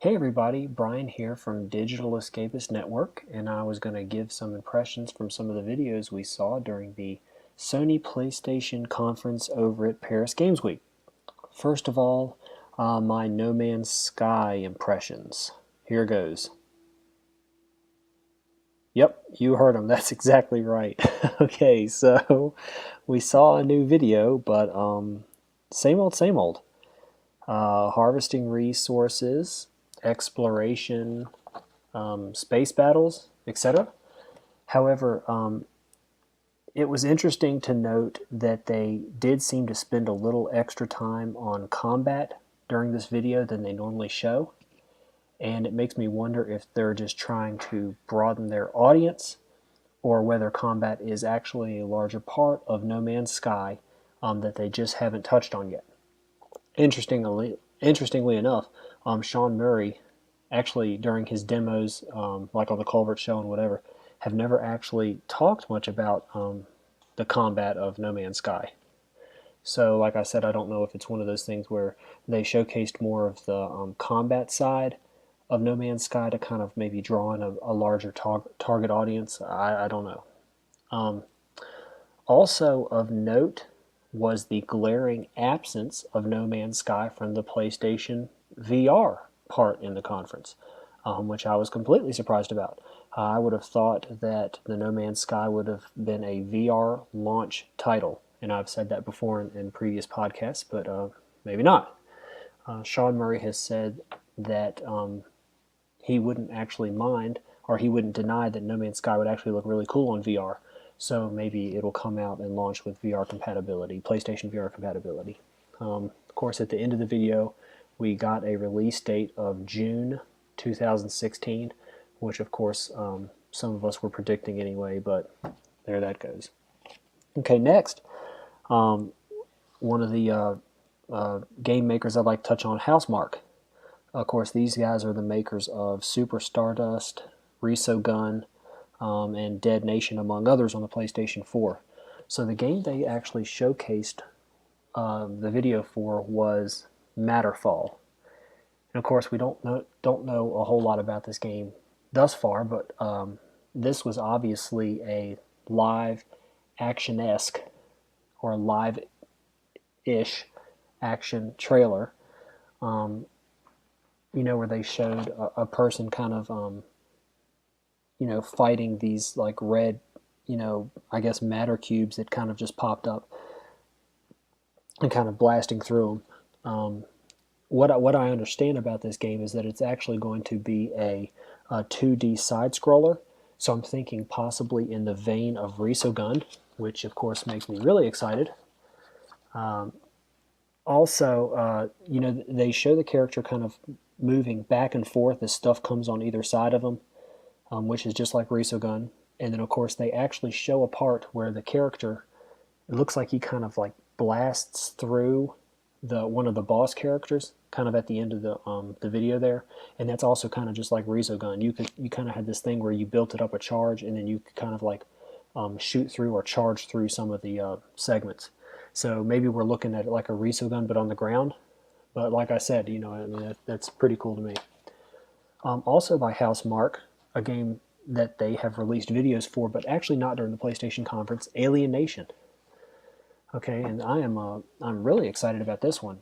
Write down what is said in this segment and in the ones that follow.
Hey everybody, Brian here from Digital Escapist Network, and I was going to give some impressions from some of the videos we saw during the Sony PlayStation conference over at Paris Games Week. First of all, my No Man's Sky impressions. Here goes. Yep, you heard them. That's exactly right. Okay, so we saw a new video, but same old, same old. Harvesting resources, exploration, space battles, etc. However, it was interesting to note that they did seem to spend a little extra time on combat during this video than they normally show. And it makes me wonder if they're just trying to broaden their audience or whether combat is actually a larger part of No Man's Sky that they just haven't touched on yet. Interestingly enough, Sean Murray actually during his demos, like on the Culvert Show and whatever, have never actually talked much about the combat of No Man's Sky. So, like I said, I don't know if it's one of those things where they showcased more of the combat side of No Man's Sky to kind of maybe draw in a larger target audience. I don't know. Also of note was the glaring absence of No Man's Sky from the PlayStation VR part in the conference, which I was completely surprised about. I would have thought that the No Man's Sky would have been a VR launch title, and I've said that before in previous podcasts, but maybe not. Sean Murray has said that he wouldn't actually mind, or he wouldn't deny that No Man's Sky would actually look really cool on VR. So maybe it'll come out and launch with VR compatibility, PlayStation VR compatibility. Of course, at the end of the video, we got a release date of June 2016, which of course some of us were predicting anyway, but there that goes. Okay, next, one of the game makers I'd like to touch on, Housemarque. Of course, these guys are the makers of Super Stardust, Resogun, and Dead Nation, among others, on the PlayStation 4. So the game they actually showcased the video for was Matterfall. And of course, we don't know a whole lot about this game thus far, but this was obviously a live action-esque or live-ish action trailer. Where they showed a person kind of fighting these like red, I guess matter cubes that kind of just popped up and kind of blasting through them. What I understand about this game is that it's actually going to be a 2D side scroller. So I'm thinking possibly in the vein of Resogun, which of course makes me really excited. Also, they show the character kind of moving back and forth as stuff comes on either side of them, which is just like Resogun. And then, of course, they actually show a part where the character, it looks like he kind of like blasts through one of the boss characters, kind of at the end of the video there, and that's also kind of just like Resogun. You kind of had this thing where you built it up a charge, and then you could kind of like shoot through or charge through some of the segments. So maybe we're looking at it like a Resogun, but on the ground. But like I said, that's pretty cool to me. Also by Housemarque, a game that they have released videos for, but actually not during the PlayStation conference, Alien Nation. Okay, and I'm really excited about this one.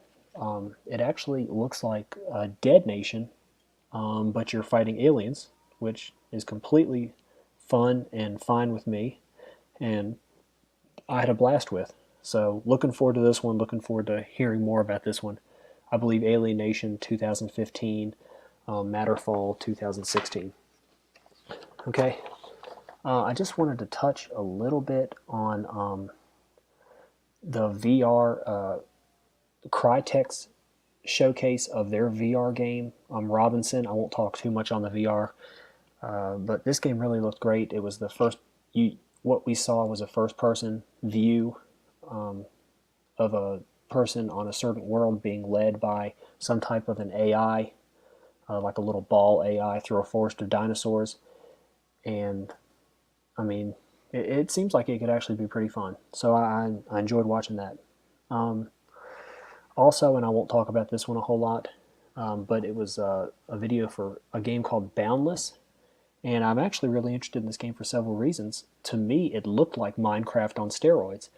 It actually looks like Dead Nation, but you're fighting aliens, which is completely fun and fine with me, and I had a blast with. So looking forward to this one, looking forward to hearing more about this one. I believe Alien Nation 2015, Matterfall 2016. Okay, I just wanted to touch a little bit on the VR Crytek's showcase of their VR game, Robinson. I won't talk too much on the VR, but this game really looked great. It was the first, what we saw was a first-person view of a person on a certain world being led by some type of an AI, like a little ball AI through a forest of dinosaurs. And I mean, it seems like it could actually be pretty fun. So I enjoyed watching that. Also, and I won't talk about this one a whole lot, but it was a video for a game called Boundless, and I'm actually really interested in this game for several reasons. To me, it looked like Minecraft on steroids,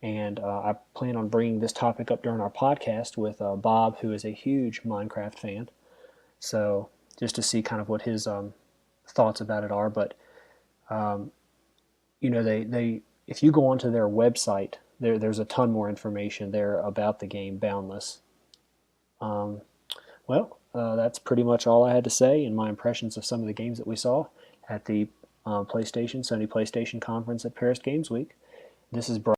and I plan on bringing this topic up during our podcast with Bob, who is a huge Minecraft fan. So just to see kind of what his thoughts about it are. But they if you go onto their website, there's a ton more information there about the game Boundless. That's pretty much all I had to say in my impressions of some of the games that we saw at the Sony PlayStation conference at Paris Games Week. This is